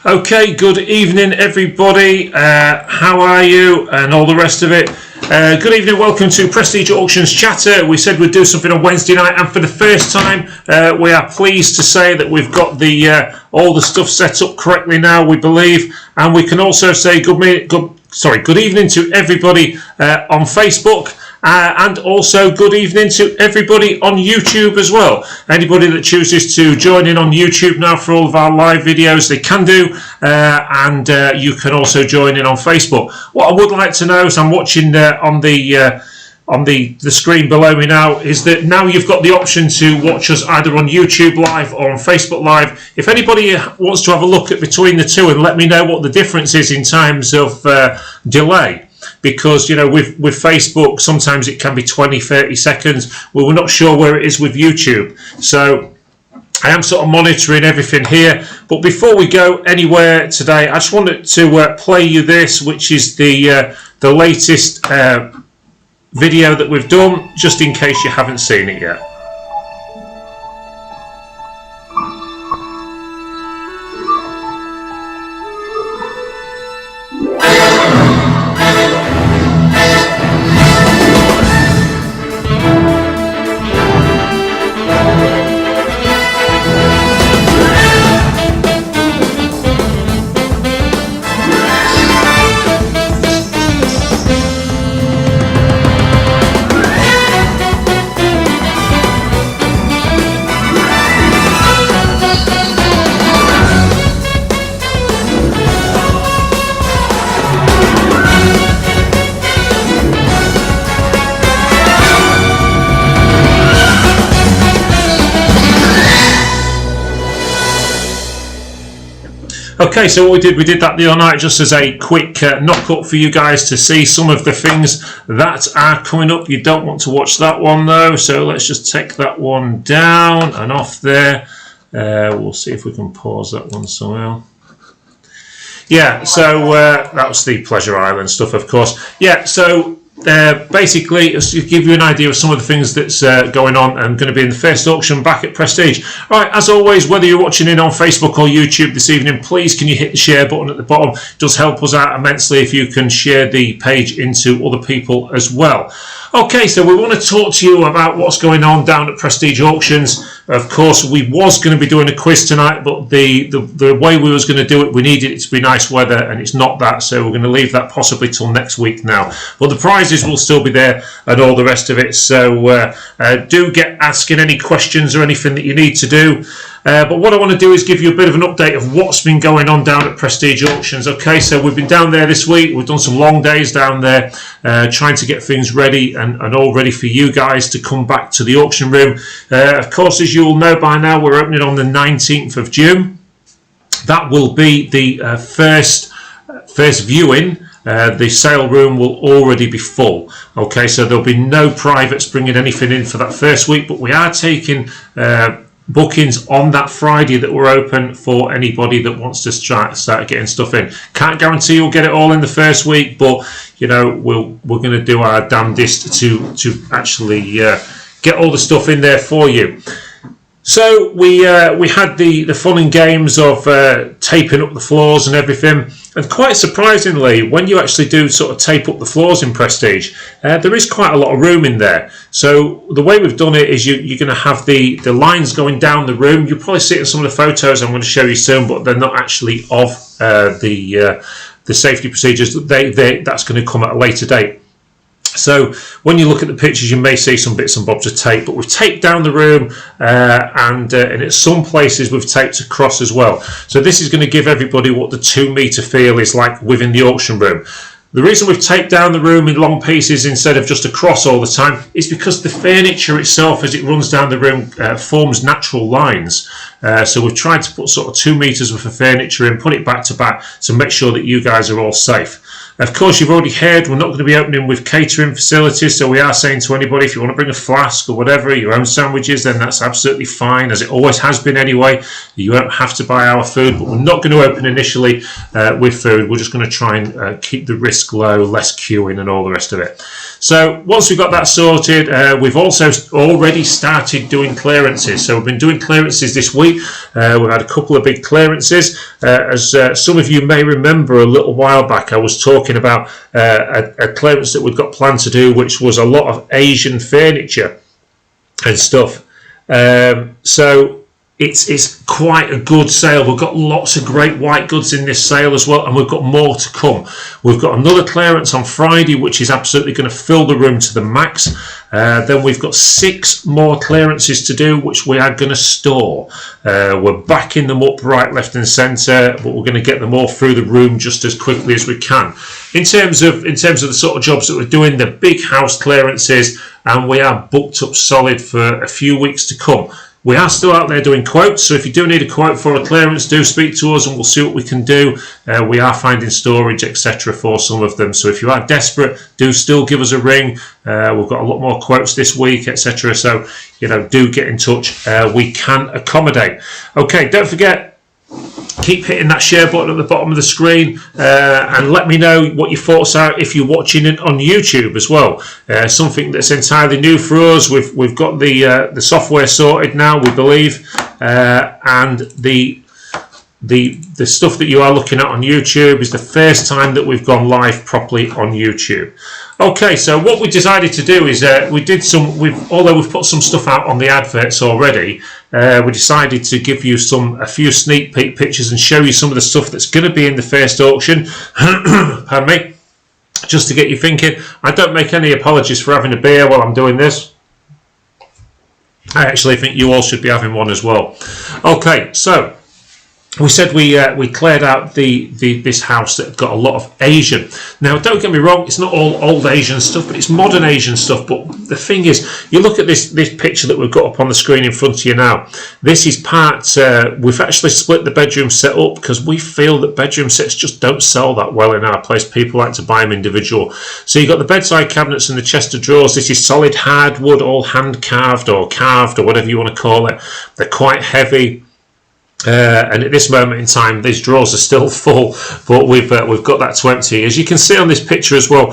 Okay, good evening everybody, how are you and all the rest of it. Good evening, welcome to Prestige Auctions Chatter. We said we'd do something on Wednesday night, and for the first time we are pleased to say that we've got the all the stuff set up correctly now, we believe, and we can also say good evening to everybody on Facebook. And also good evening to everybody on YouTube as well. Anybody that chooses to join in on YouTube now for all of our live videos, they can do, and you can also join in on Facebook. What I would like to know, as I'm watching on the screen below me now, is that now you've got the option to watch us either on YouTube Live or on Facebook Live. If anybody wants to have a look at between the two and let me know what the difference is in terms of delay, because, you know, with Facebook, sometimes it can be 20-30 seconds. Well, we're not sure where it is with YouTube. So I am sort of monitoring everything here. But before we go anywhere today, I just wanted to play you this, which is the latest video that we've done, just in case you haven't seen it yet. Okay, so what we did that the other night just as a quick knock-up for you guys to see some of the things that are coming up. You don't want to watch that one though, so let's just take that one down and off there. We'll see if we can pause that one somehow. Yeah, so that was the Pleasure Island stuff, of course. Yeah, so basically, to give you an idea of some of the things that's going on and going to be in the first auction back at Prestige. Right, as always, whether you're watching in on Facebook or YouTube this evening, please can you hit the share button at the bottom. It does help us out immensely if you can share the page into other people as well. Okay, so we want to talk to you about what's going on down at Prestige Auctions. Of course, we was going to be doing a quiz tonight, but the way we was going to do it, we needed it to be nice weather, and it's not that, so we're going to leave that possibly till next week now. But the prizes will still be there and all the rest of it, so do get asking any questions or anything that you need to do. But what I want to do is give you a bit of an update of what's been going on down at Prestige Auctions. Okay, so we've been down there this week. We've done some long days down there, trying to get things ready and all ready for you guys to come back to the auction room. Of course, as you all know by now, we're opening on the 19th of June. That will be the first viewing. The sale room will already be full. Okay, so there'll be no privates bringing anything in for that first week, but we are taking bookings on that Friday that we're open for anybody that wants to start getting stuff in. Can't guarantee you'll get it all in the first week, but you know, we're going to do our damnedest to actually get all the stuff in there for you. So we had the fun and games of taping up the floors and everything, and quite surprisingly, when you actually do sort of tape up the floors in Prestige, there is quite a lot of room in there. So the way we've done it is you're going to have the lines going down the room. You'll probably see it in some of the photos I'm going to show you soon, but they're not actually of the safety procedures. That's going to come at a later date. So when you look at the pictures, you may see some bits and bobs of tape, but we've taped down the room, and at some places we've taped across as well. So this is going to give everybody what the 2 metre feel is like within the auction room. The reason we've taped down the room in long pieces instead of just across all the time is because the furniture itself, as it runs down the room, forms natural lines. So we've tried to put sort of 2 metres worth of furniture in, put it back to back to make sure that you guys are all safe. Of course, you've already heard we're not going to be opening with catering facilities, so we are saying to anybody, if you want to bring a flask or whatever, your own sandwiches, then that's absolutely fine, as it always has been anyway. You won't have to buy our food, but we're not going to open initially with food. We're just going to try and keep the risk low, less queuing and all the rest of it. So once we've got that sorted, we've also already started doing clearances. So we've been doing clearances this week. We've had a couple of big clearances. As some of you may remember, a little while back I was talking about a clearance that we've got planned to do, which was a lot of Asian furniture and stuff. So it's quite a good sale. We've got lots of great white goods in this sale as well, and we've got more to come. We've got another clearance on Friday, which is absolutely going to fill the room to the max. Then we've got 6 more clearances to do, which we are going to store. We're backing them up right, left and centre, but we're going to get them all through the room just as quickly as we can. In terms of the sort of jobs that we're doing, the big house clearances, and we are booked up solid for a few weeks to come. We are still out there doing quotes, so if you do need a quote for a clearance, do speak to us and we'll see what we can do. We are finding storage, etc. for some of them, so if you are desperate, do still give us a ring. We've got a lot more quotes this week, etc. So, you know, do get in touch. We can accommodate. Okay, don't forget, keep hitting that share button at the bottom of the screen, and let me know what your thoughts are if you're watching it on YouTube as well. Something that's entirely new for us. We've got the software sorted now, we believe, and the stuff that you are looking at on YouTube is the first time that we've gone live properly on YouTube. Okay, so what we decided to do is although we've put some stuff out on the adverts already, we decided to give you a few sneak peek pictures and show you some of the stuff that's going to be in the first auction. Pardon me, just to get you thinking. I don't make any apologies for having a beer while I'm doing this. I actually think you all should be having one as well. Okay, so we said we cleared out this house that had got a lot of Asian. Now, don't get me wrong, it's not all old Asian stuff, but it's modern Asian stuff. But the thing is, you look at this picture that we've got up on the screen in front of you now. This is part, we've actually split the bedroom set up because we feel that bedroom sets just don't sell that well in our place. People like to buy them individual. So you've got the bedside cabinets and the chest of drawers. This is solid hardwood, all hand carved or whatever you want to call it. They're quite heavy. And at this moment in time, these drawers are still full, but we've got that to empty. As you can see on this picture as well,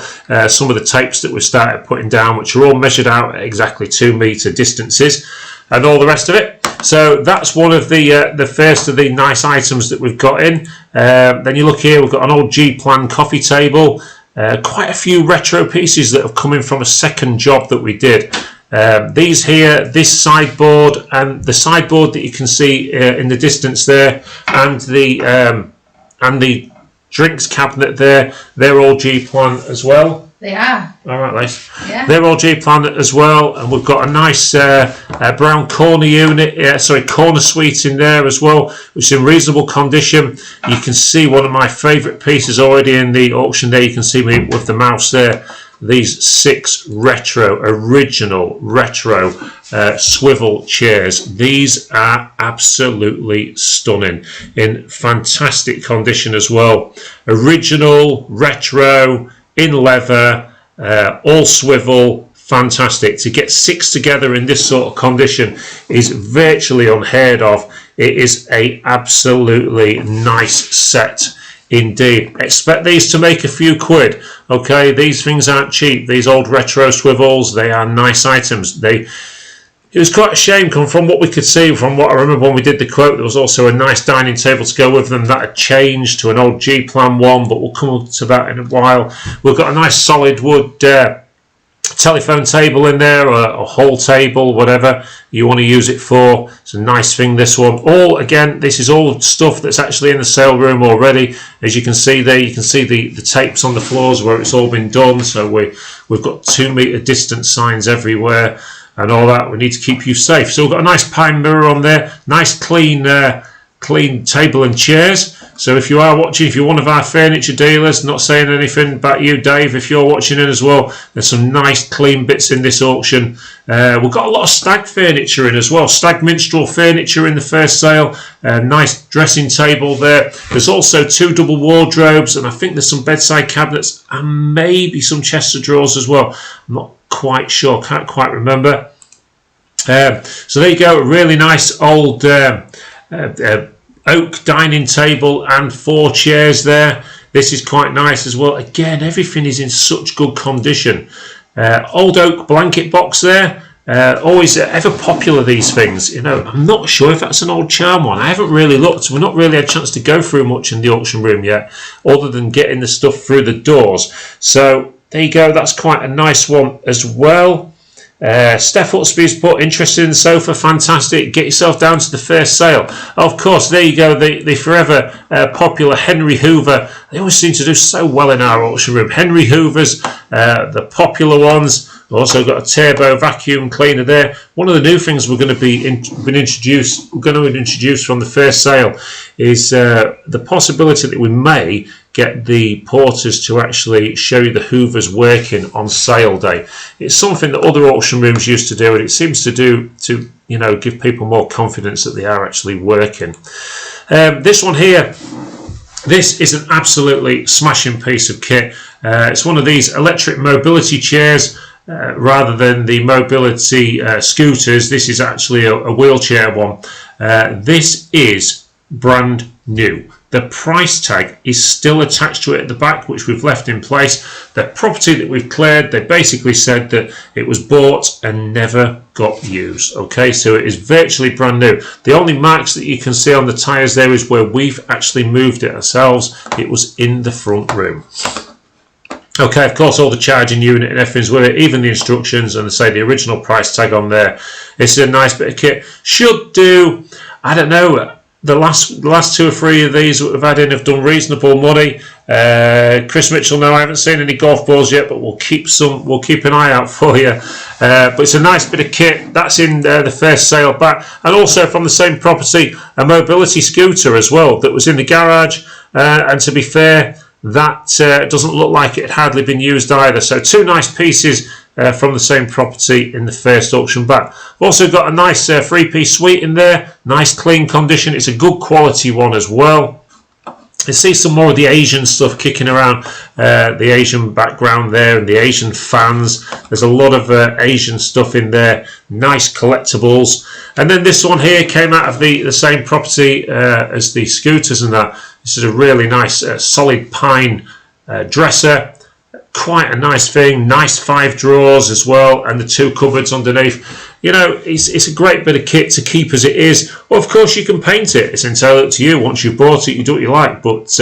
some of the tapes that we've started putting down, which are all measured out at exactly 2 metre distances, and all the rest of it. So that's one of the first of the nice items that we've got in. Then you look here, we've got an old G-plan coffee table, quite a few retro pieces that have come in from a second job that we did. These here, this sideboard and the sideboard that you can see in the distance there, and the drinks cabinet there, they're all G-plan as well. They are. All right, Les. Yeah. They're all G-plan as well, and we've got a nice brown corner unit, corner suite in there as well, which is in reasonable condition. You can see one of my favourite pieces already in the auction there. You can see me with the mouse there. These 6 original retro swivel chairs. These are absolutely stunning, in fantastic condition as well. Original, retro, in leather, all swivel, fantastic. To get 6 together in this sort of condition is virtually unheard of. It is a absolutely nice set. Indeed. Expect these to make a few quid. Okay, these things aren't cheap. These old retro swivels, they are nice items. It was quite a shame, from what we could see, from what I remember when we did the quote, there was also a nice dining table to go with them. That had changed to an old G-plan one, but we'll come to that in a while. We've got a nice solid wood telephone table in there, or a whole table, whatever you want to use it for. It's a nice thing, this one. All, again, this is all stuff that's actually in the sale room already. As you can see there, you can see the tapes on the floors where it's all been done. So we've got 2 metre distance signs everywhere and all that. We need to keep you safe. So we've got a nice pine mirror on there, nice clean table and chairs. So if you are watching, if you're one of our furniture dealers, not saying anything about you, Dave, if you're watching it as well, there's some nice clean bits in this auction. We've got a lot of stag furniture in as well, stag minstrel furniture in the first sale. Nice dressing table there. There's also 2 double wardrobes, and I think there's some bedside cabinets and maybe some chest of drawers as well. I'm not quite sure, can't quite remember. So there you go, a really nice old oak dining table and 4 chairs there. This is quite nice as well. Again, everything is in such good condition. Old oak blanket box there. Always ever popular, these things. You know, I'm not sure if that's an old charm one. I haven't really looked. We've not really had a chance to go through much in the auction room yet, other than getting the stuff through the doors. So there you go, that's quite a nice one as well. Steph Hutsby's put, interested in the sofa, fantastic, get yourself down to the first sale. Of course, there you go, the forever popular Henry Hoover. They always seem to do so well in our auction room. Henry Hoovers, the popular ones. We've also got a turbo vacuum cleaner there. One of the new things we're going to introduce from the first sale is the possibility that we may get the porters to actually show you the Hoovers working on sale day. It's something that other auction rooms used to do, and it seems to you know, give people more confidence that they are actually working. This one here, this is an absolutely smashing piece of kit. It's one of these electric mobility chairs. Rather than the mobility scooters, this is actually a wheelchair one. This is brand new. The price tag is still attached to it at the back, which we've left in place. The property that we've cleared, they basically said that it was bought and never got used. Okay, so it is virtually brand new. The only marks that you can see on the tyres there is where we've actually moved it ourselves. It was in the front room. Okay, of course, all the charging unit and everything's with it, even the instructions, and say the original price tag on there. It's a nice bit of kit. Should do, I don't know, the last 2 or 3 of these that we've had in have done reasonable money. Chris Mitchell, no, I haven't seen any golf balls yet, but we'll keep an eye out for you. But it's a nice bit of kit. That's in the first sale back, and also from the same property, a mobility scooter as well that was in the garage. And to be fair, that doesn't look like it had hardly been used either. So 2 nice pieces from the same property in the first auction back. We've also got a nice 3-piece suite in there. Nice clean condition. It's a good quality one as well. I see some more of the Asian stuff kicking around, the Asian background there and the Asian fans. There's a lot of Asian stuff in there. Nice collectibles. And then this one here came out of the same property as the scooters and that. This is a really nice solid pine dresser. Quite a nice thing. Nice 5 drawers as well, and the 2 cupboards underneath. You know, it's a great bit of kit to keep as it is. Well, of course, you can paint it. It's entirely up to you. Once you've bought it, you do what you like. But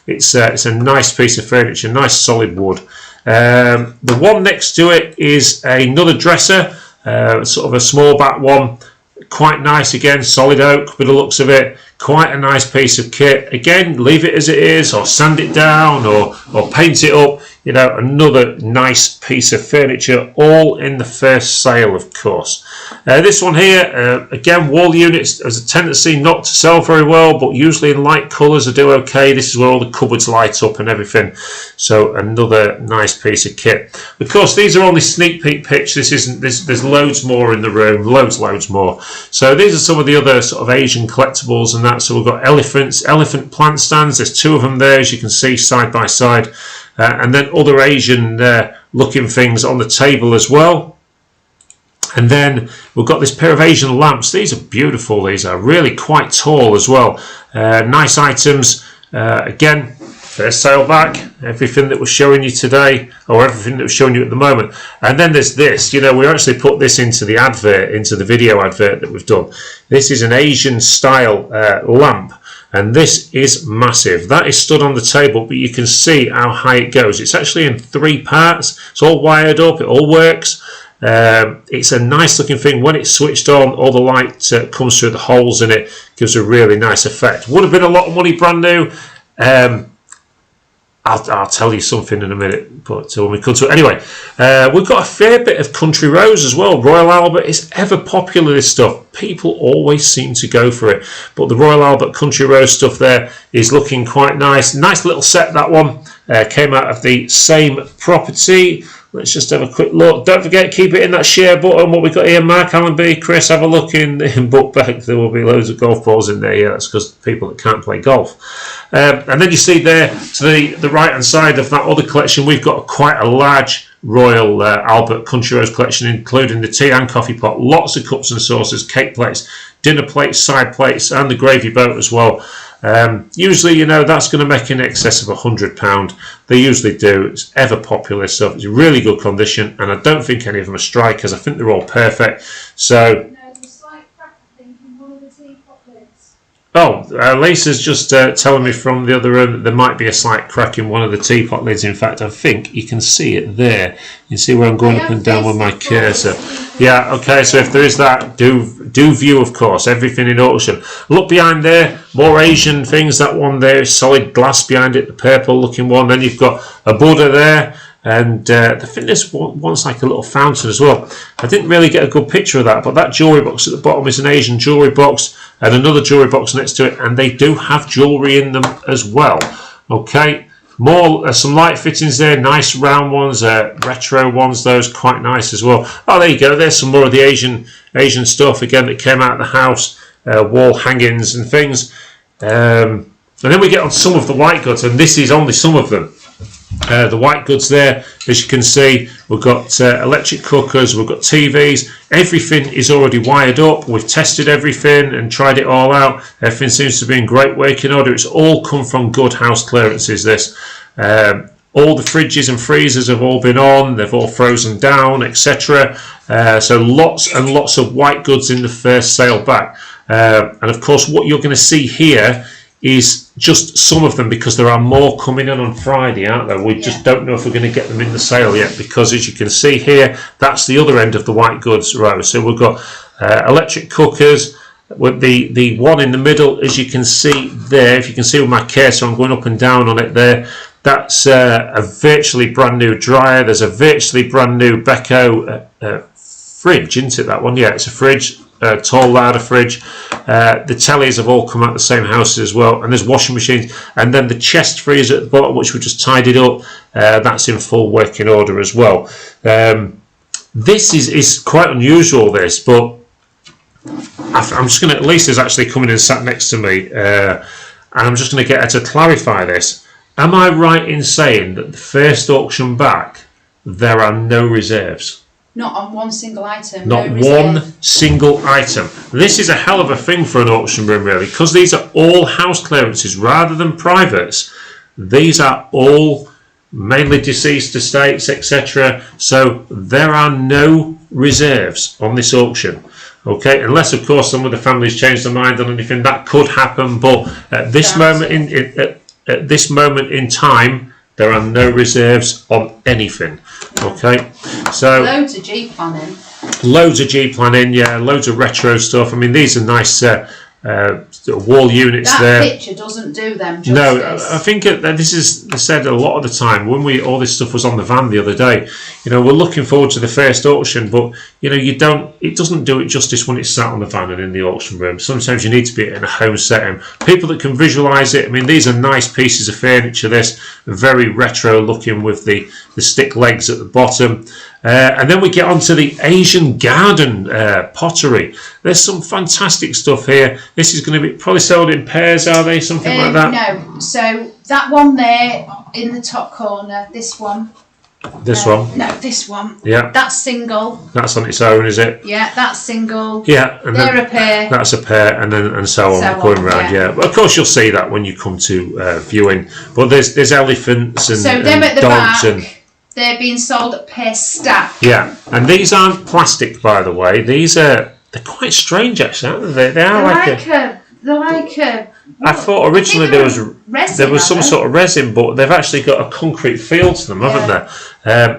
it's a nice piece of furniture, nice solid wood. The one next to it is another dresser, sort of a small back one. Quite nice again, solid oak by the looks of it. Quite a nice piece of kit. Again, leave it as it is, or sand it down, or paint it up. You know, another nice piece of furniture, all in the first sale, of course. This one here, again, wall units has a tendency not to sell very well, but usually in light colours they do okay. This is where all the cupboards light up and everything. So another nice piece of kit. Of course, these are only sneak peek pics. This isn't. There's loads more in the room, loads more. So these are some of the other sort of Asian collectibles and that. So we've got elephant plant stands. There's 2 of them there, as you can see, side by side. And then other Asian looking things on the table as well. And then we've got this pair of Asian lamps. These are beautiful. These are really quite tall as well. Nice items. Again, first sale back. Everything that we're showing you today, or everything that we're showing you at the moment. And then there's this. You know, we actually put this into the advert, into the video advert that we've done. This is an Asian style lamp. And this is massive. That is stood on the table, but you can see how high it goes. It's actually in 3 parts. It's all wired up. It all works. It's a nice looking thing. When it's switched on, all the light comes through the holes in it. Gives a really nice effect. Would have been a lot of money brand new. I'll tell you something in a minute, but when we come to it. Anyway, we've got a fair bit of Country Rose as well. Royal Albert is ever popular, this stuff. People always seem to go for it. But the Royal Albert Country Rose stuff there is looking quite nice. Nice little set, that one. Came out of the same property. Let's just have a quick look. Don't forget, keep it in that share button. What we got here, Mark, Alan B, Chris, have a look in book bag. There will be loads of golf balls in there. Yeah, that's because people that can't play golf. And then you see there to the right hand side of that other collection, we've got quite a large Royal Albert Country Rose collection, including the tea and coffee pot. Lots of cups and saucers, cake plates, dinner plates, side plates, and the gravy boat as well. Usually, you know, that's going to make in excess of £100. They usually do. It's ever popular stuff. It's really good condition, and I don't think any of them are strikers. I think they're all perfect. So, no, there's a slight crack, I think, in one of the teapot lids. oh, Lisa's just telling me from the other room that there might be a slight crack in one of the teapot lids. In fact, I think you can see it there. You see where I'm going up and down with my cursor. Yeah, okay, so if there is that, do view, of course, everything in auction. Look behind there, more Asian things. That one there is solid glass behind it, the purple looking one. Then you've got a Buddha there, and I think this one's like a little fountain as well. I didn't really get a good picture of that, but that jewellery box at the bottom is an Asian jewellery box, and another jewellery box next to it, and they do have jewellery in them as well. Okay. More some light fittings there, nice round ones, retro ones, those quite nice as well. Oh, there you go. There's some more of the Asian stuff again that came out of the house, wall hangings and things. And then we get on some of the white goods, and this is only some of them. The white goods there, as you can see, we've got electric cookers, we've got TVs. Everything is already wired up. We've tested everything and tried it all out. Everything seems to be in great working order. It's all come from good house clearances, this. All the fridges and freezers have all been on. They've all frozen down, etc. So lots and lots of white goods in the first sale back. And of course, what you're going to see here is just some of them, because there are more coming in on Friday, aren't there? We just don't know if we're going to get them in the sale yet, because as you can see here, that's the other end of the white goods row. So we've got electric cookers with the one in the middle, as you can see there. If you can see with my cursor, I'm going up and down on it there. That's a virtually brand new dryer. There's a virtually brand new Beko fridge, isn't it, that one? Yeah, it's a fridge. Tall ladder fridge. The tellies have all come out the same house as well, and there's washing machines, and then the chest freezer at the bottom, which we just tidied up, that's in full working order as well. This is quite unusual, this, but I'm just going to, Lisa's actually coming and sat next to me, and I'm just going to get her to clarify this. Am I right in saying that the first auction back, there are no reserves? Not on one single item. Not no one single item. This is a hell of a thing for an auction room, really, because these are all house clearances rather than privates. These are all mainly deceased estates, etc. So there are no reserves on this auction. Okay, unless of course some of the families change their mind on anything, that could happen. But at this moment at this moment in time, there are no reserves on anything. Okay, so loads of G planning. Loads of G planning, yeah, loads of retro stuff. I mean, these are nice wall units there. That picture doesn't do them justice. No, I think this is said a lot of the time when all this stuff was on the van the other day. You know, we're looking forward to the first auction, but you know, it doesn't do it justice when it's sat on the van and in the auction room. Sometimes you need to be in a home setting. People that can visualise it. I mean, these are nice pieces of furniture. This very retro looking with the stick legs at the bottom. And then we get onto the Asian garden pottery. There's some fantastic stuff here. This is going to be probably sold in pairs, are they? Something like that? No. So that one there in the top corner, this one. This one? No, this one. Yeah. That's single. That's on its own, is it? Yeah, that's single. Yeah. And they're a pair. That's a pair, and so on, going round, yeah. But of course you'll see that when you come to viewing. But there's elephants and, so them and at the dogs back, they're being sold at pair stack. Yeah, and these aren't plastic, by the way. These they're quite strange, actually, aren't they? They are they're like a. I thought originally there was some sort of resin, but they've actually got a concrete feel to them, haven't they?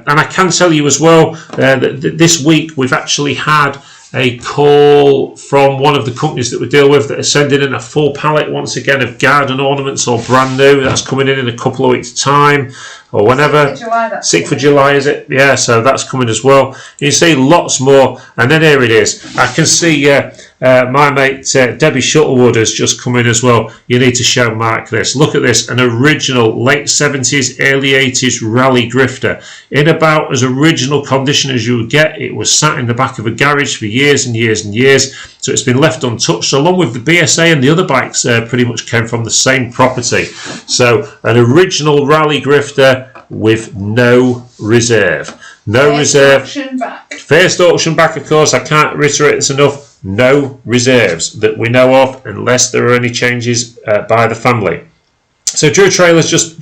And I can tell you as well that this week we've actually had a call from one of the companies that we deal with that are sending in a full pallet once again of garden ornaments, all brand new. That's coming in a couple of weeks' time or whenever. 6th of July, 6th of July, is it? Yeah, so that's coming as well. You see lots more, and then here it is. I can see my mate Debbie Shuttlewood has just come in as well. You need to show Mark this. Look at this, an original late 70s, early 80s rally grifter in about as original condition as you would get. It was sat in the back of a garage for years and years and years, so it's been left untouched. So along with the BSA and the other bikes, pretty much came from the same property. So an original rally grifter with no reserve. No reserve. First auction back, of course. I can't reiterate this enough. No reserves that we know of, unless there are any changes by the family. So Drew Taylor's just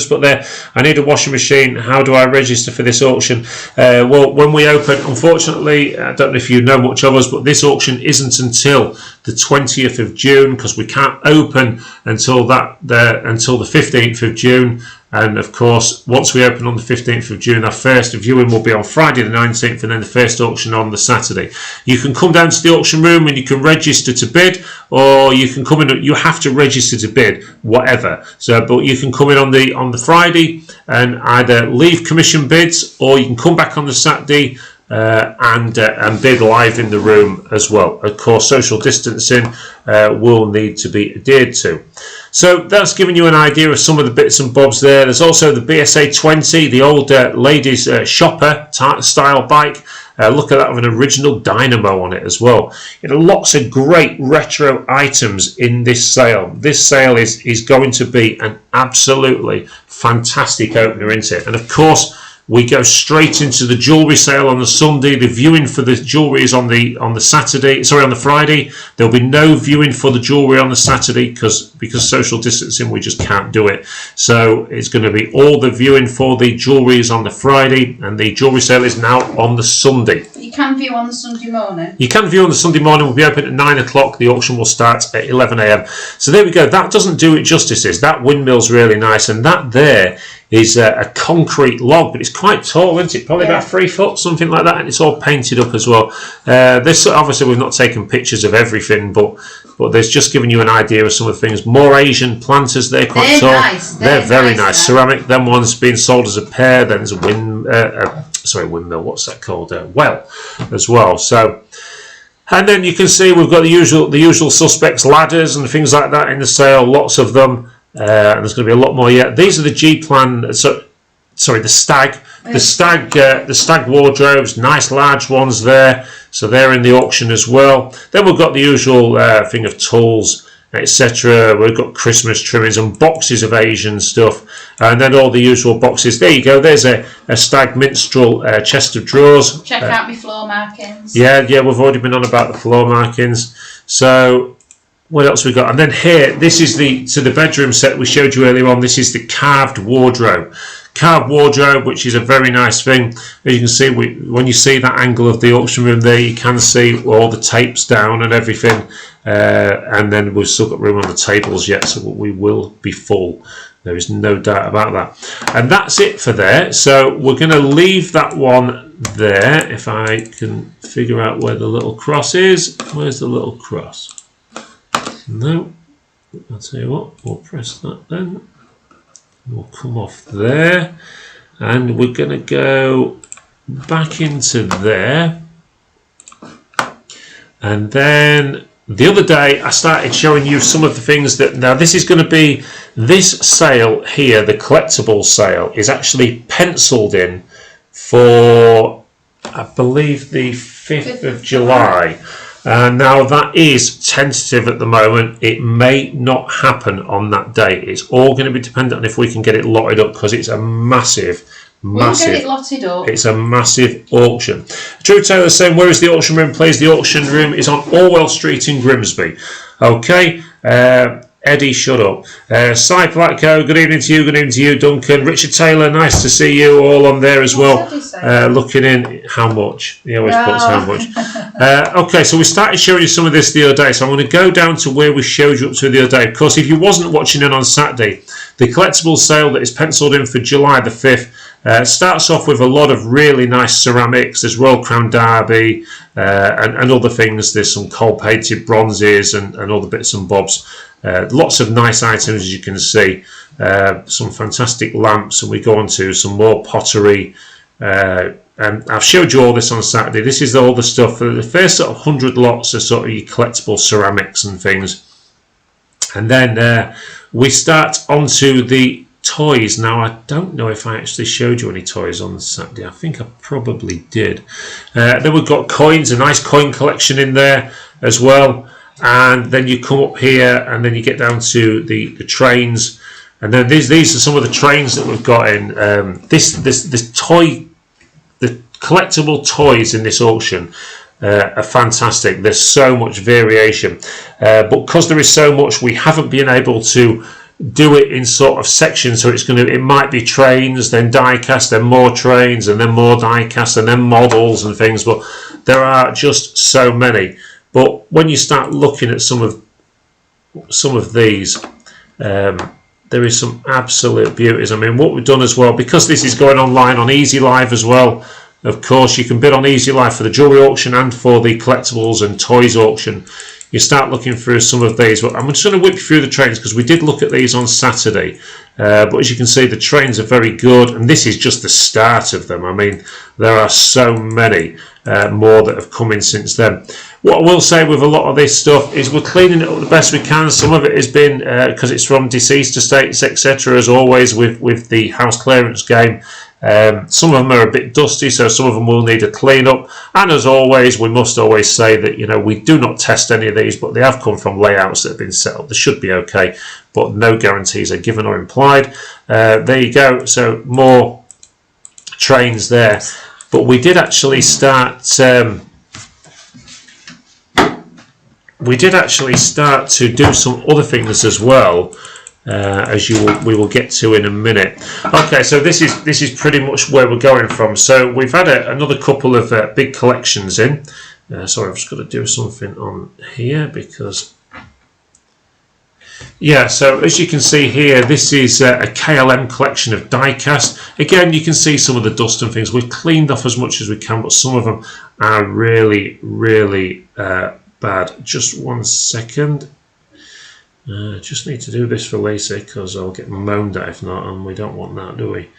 put there, I need a washing machine. How do I register for this auction? Well, when we open, unfortunately, I don't know if you know much of us, but this auction isn't until the 20th of June, because we can't open until the 15th of June. And of course, once we open on the 15th of June, our first viewing will be on Friday the 19th, and then the first auction on the Saturday. You can come down to the auction room and you can register to bid, or you can come in. You have to register to bid, whatever. So, but you can come in on the Friday and either leave commission bids, or you can come back on the Saturday and bid live in the room as well. Of course, social distancing will need to be adhered to. So that's giving you an idea of some of the bits and bobs there. There's also the BSA 20, the old ladies shopper style bike. Look at that, with an original dynamo on it as well. You know, lots of great retro items in this sale. This sale is going to be an absolutely fantastic opener, isn't it? And of course, we go straight into the jewellery sale on the Sunday. The viewing for the jewellery is on the Friday. There'll be no viewing for the jewellery on the Saturday because social distancing, we just can't do it. So it's going to be all the viewing for the jewellery is on the Friday, and the jewellery sale is now on the Sunday. You can view on the Sunday morning. You can view on the Sunday morning. We'll be open at 9 o'clock. The auction will start at 11 a.m. So there we go. That doesn't do it justice. That windmill's really nice, and that there is a concrete log, but it's quite tall, isn't it? Probably about 3 foot, something like that, and it's all painted up as well. This, obviously, we've not taken pictures of everything, but there's just giving you an idea of some of the things. More Asian planters, they're quite tall. Nice. They're very nice. Ceramic, them ones being sold as a pair. Then there's a windmill. What's that called? Well, as well. So. And then you can see we've got the usual suspects, ladders and things like that in the sale. Lots of them. And there's going to be a lot more yet. These are the G-plan. The stag. The stag wardrobes. Nice large ones there. So they're in the auction as well. Then we've got the usual thing of tools, etc. We've got Christmas trimmings and boxes of Asian stuff, and then all the usual boxes. There you go. There's a stag minstrel chest of drawers. Check out my floor markings. Yeah, we've already been on about the floor markings. So what else we got? And then here, this is the bedroom set we showed you earlier on. This is the carved wardrobe. Carved wardrobe, which is a very nice thing. As you can see, when you see that angle of the auction room there, you can see all the tapes down and everything. And then we've still got room on the tables yet, so we will be full. There is no doubt about that. And that's it for there. So we're going to leave that one there. If I can figure out where the little cross is. Where's the little cross? No. I'll tell you what, we'll press that then. We'll come off there. And we're going to go back into there. And then the other day I started showing you some of the things that, now this is going to be, this sale here, the collectible sale, is actually penciled in for, I believe, the 5th of July. Now that is tentative at the moment. It may not happen on that day. It's all going to be dependent on if we can get it lotted up, because it's a massive, we'll get it lotted up. It's a massive auction. Drew Taylor saying, where is the auction room, please? The auction room is on Orwell Street in Grimsby. Okay. Eddie, shut up. Cy Platco, good evening to you. Good evening to you, Duncan. Richard Taylor, nice to see you all on there as well. Looking in, how much? He always puts how much. Okay, so we started showing you some of this the other day. So I'm going to go down to where we showed you up to the other day. Of course, if you wasn't watching it on Saturday, the collectible sale that is penciled in for July the 5th, Starts off with a lot of really nice ceramics. There's Royal Crown Derby and other things. There's some cold painted bronzes and other bits and bobs. Lots of nice items, as you can see. Some fantastic lamps, and we go on to some more pottery. And I've showed you all this on Saturday. This is all the stuff. The first sort of 100 lots are sort of your collectible ceramics and things. And then we start onto the toys. Now, I don't know if I actually showed you any toys on Saturday. I think I probably did. Then we've got coins, a nice coin collection in there as well. And then you come up here and then you get down to the trains. And then these are some of the trains that we've got in. The collectible toys in this auction are fantastic. There's so much variation, but because there is so much, we haven't been able to do it in sort of sections. So it might be trains, then die-cast, then more trains, and then more die-cast, and then models and things. But there are just so many. But when you start looking at some of these, there is some absolute beauties. I mean, what we've done as well, because this is going online on Easy Live as well, of course, you can bid on Easy Live for the jewellery auction and for the collectibles and toys auction. You start looking through some of these. But I'm just going to whip you through the trains because we did look at these on Saturday. But as you can see, the trains are very good, and this is just the start of them. I mean, there are so many more that have come in since then. What I will say with a lot of this stuff is we're cleaning it up the best we can. Some of it has been because it's from deceased estates, etc. As always with the house clearance game. Some of them are a bit dusty, so some of them will need a clean up. And as always, we must always say that, you know, we do not test any of these, but they have come from layouts that have been set up. They should be okay, but no guarantees are given or implied. There you go. So more trains there. But we did actually start. We did actually start to do some other things as well, as we will get to in a minute. Okay, so this is pretty much where we're going from. So we've had another couple of big collections in. Sorry, I've just got to do something on here because. Yeah, so as you can see here, this is a KLM collection of die-cast. Again, you can see some of the dust and things. We've cleaned off as much as we can, but some of them are really, really bad. Just one second. Just need to do this for Lisa because I'll get moaned at if not, and we don't want that, do we?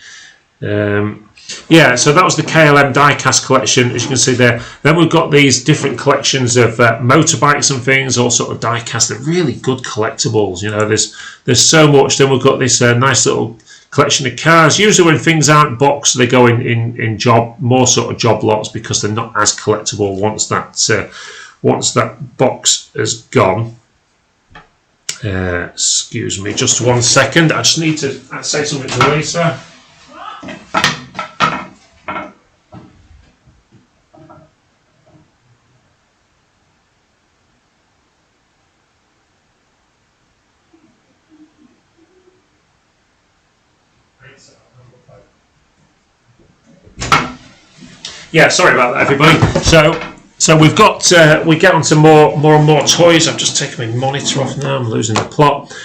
Yeah, so that was the KLM die-cast collection, as you can see there. Then we've got these different collections of motorbikes and things, all sort of die-cast. They're really good collectibles, you know. There's so much. Then we've got this nice little collection of cars. Usually when things aren't boxed, they go in more sort of job lots because they're not as collectible once that box has gone. Excuse me, just 1 second. I just need to say something to Lisa. Yeah, sorry about that, everybody. So we've got we get on to more and more toys. I've just taken my monitor off now. I'm losing the plot.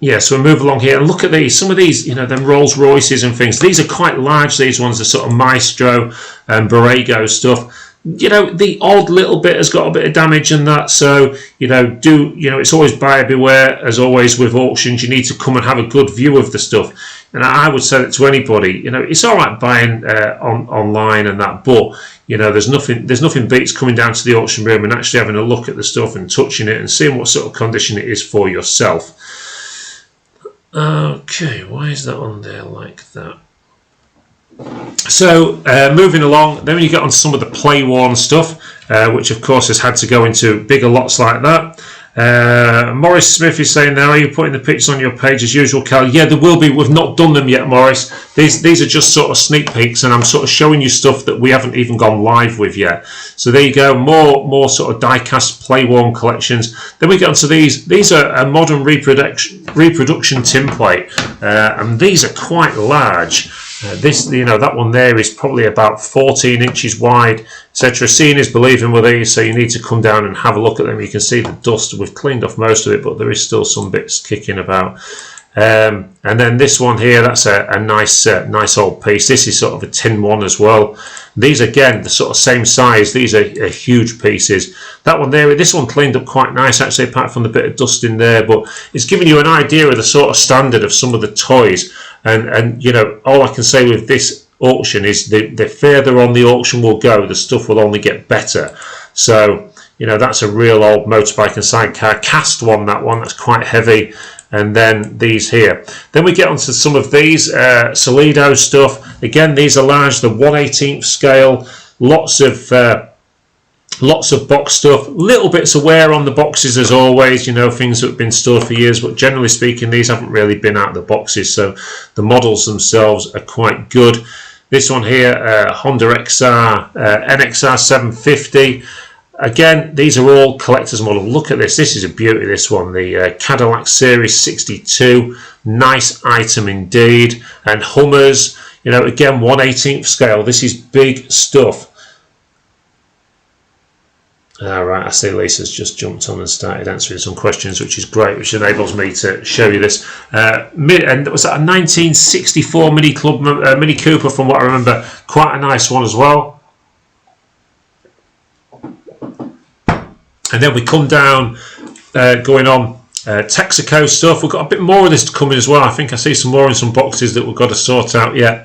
Yeah, so we move along here and look at these. Some of these, you know, them Rolls Royces and things. These are quite large. These ones are sort of Maestro and Borrego stuff. You know, the odd little bit has got a bit of damage and that. So it's always buyer beware. As always with auctions, you need to come and have a good view of the stuff. And I would say that to anybody. You know, it's all right buying online and that, but you know, there's nothing beats coming down to the auction room and actually having a look at the stuff and touching it and seeing what sort of condition it is for yourself. Okay, why is that on there like that? So moving along, then when you get on some of the play-worn stuff, which of course has had to go into bigger lots like that. Morris Smith is saying now, are you putting the pictures on your page as usual, Cal? Yeah, there will be. We've not done them yet, Morris. These are just sort of sneak peeks, and I'm sort of showing you stuff that we haven't even gone live with yet. So there you go, more sort of die-cast play-worn collections. Then we get onto these. These are a modern reproduction tin plate, and these are quite large. That one there is probably about 14 inches wide, etc. Seeing is believing with these, so you need to come down and have a look at them. You can see the dust. We've cleaned off most of it, but there is still some bits kicking about. And then this one here, that's a nice old piece. This is sort of a tin one as well. These again, the sort of same size. These are huge pieces. That one there, this one cleaned up quite nice actually, apart from the bit of dust in there. But it's giving you an idea of the sort of standard of some of the toys. And you know, all I can say with this auction is the further on the auction will go, the stuff will only get better. So you know, that's a real old motorbike and sidecar cast one. That one, that's quite heavy. And then these here. Then we get onto some of these Solido stuff. Again, these are large, the 1/18 scale. Lots of box stuff. Little bits of wear on the boxes as always. You know, things that have been stored for years. But generally speaking, these haven't really been out of the boxes. So the models themselves are quite good. This one here, Honda XR NXR 750. Again, these are all collector's model. Look at this. This is a beauty, this one. The Cadillac Series 62. Nice item indeed. And Hummers, you know, again, 1/18 scale. This is big stuff. All right, I see Lisa's just jumped on and started answering some questions, which is great, which enables me to show you this. And was that a 1964 Mini Cooper, from what I remember? Quite a nice one as well. And then we come down, going on Texaco stuff. We've got a bit more of this coming as well. I think I see some more in some boxes that we've got to sort out yet.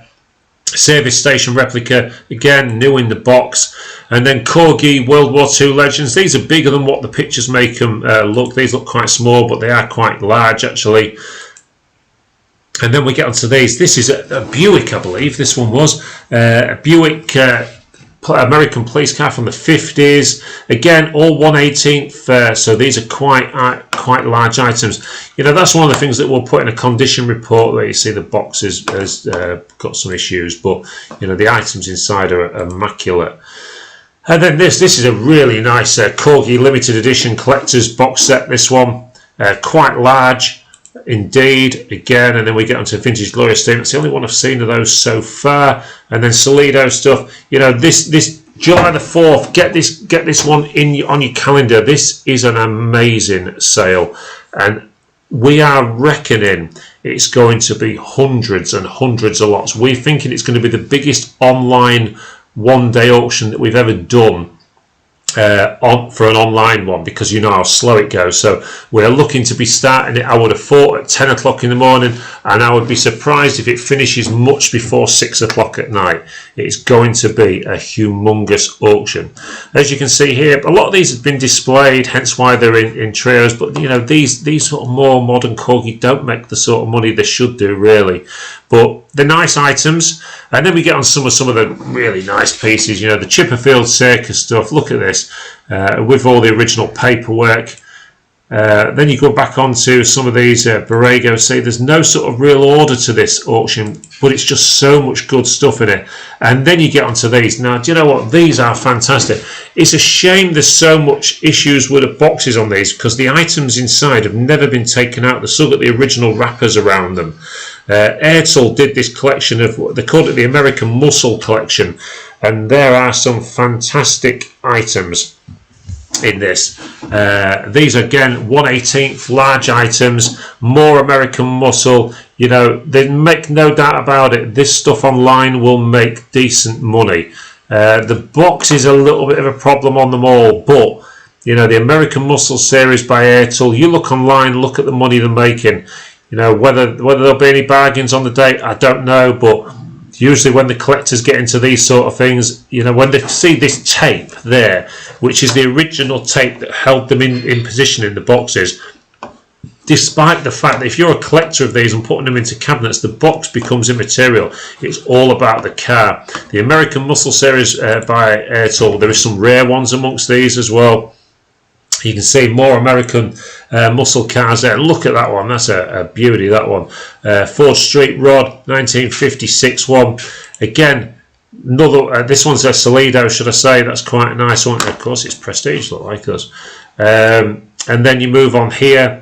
Service station replica, again, new in the box. And then Corgi World War II Legends. These are bigger than what the pictures make them look. These look quite small, but they are quite large actually. And then we get onto these. This is a Buick, I believe this one was. A Buick American police car from the 50s. Again, all 1/18. So these are quite large items. You know, that's one of the things that we'll put in a condition report, where you see the box has got some issues, but you know, the items inside are immaculate. And then this is a really nice Corgi limited edition collector's box set. This one, quite large indeed, again. And then we get onto Vintage Glory Steam. It's the only one I've seen of those so far. And then Solido stuff. You know, this July the 4th, get this one on your calendar. This is an amazing sale, and we are reckoning it's going to be hundreds and hundreds of lots. We're thinking it's going to be the biggest online one-day auction that we've ever done for an online one, because you know how slow it goes. So we're looking to be starting it, I would have thought, at 10 o'clock in the morning, and I would be surprised if it finishes much before 6 o'clock at night. It's going to be a humongous auction. As you can see here, a lot of these have been displayed, hence why they're in trios. But you know, these sort of more modern Corgi don't make the sort of money they should do, really. But they're nice items. And then we get on some of the really nice pieces. You know, the Chipperfield Circus stuff. Look at this, with all the original paperwork. Then you go back onto some of these Borrego. See, there's no sort of real order to this auction, but it's just so much good stuff in it. And then you get onto these. Now, do you know what? These are fantastic. It's a shame there's so much issues with the boxes on these, because the items inside have never been taken out. They've still got the original wrappers around them. Airtel did this collection of what they called it, the American Muscle collection, and there are some fantastic items in this. These again, 1/18 large items, more American Muscle. You know, they make no doubt about it, this stuff online will make decent money. The box is a little bit of a problem on them all, but you know, the American Muscle series by Airtel, you look online, look at the money they're making. You know, whether there'll be any bargains on the day, I don't know, but usually when the collectors get into these sort of things, you know, when they see this tape there, which is the original tape that held them in position in the boxes, despite the fact that if you're a collector of these and putting them into cabinets, the box becomes immaterial. It's all about the car. The American Muscle series by Airtel, there are some rare ones amongst these as well. You can see more American muscle cars there. Look at that one. That's a beauty, that one. Ford Street Rod, 1956 one. Again, another. This one's a Solido, should I say. That's quite a nice one. Of course, it's prestige, look like us. And then you move on here.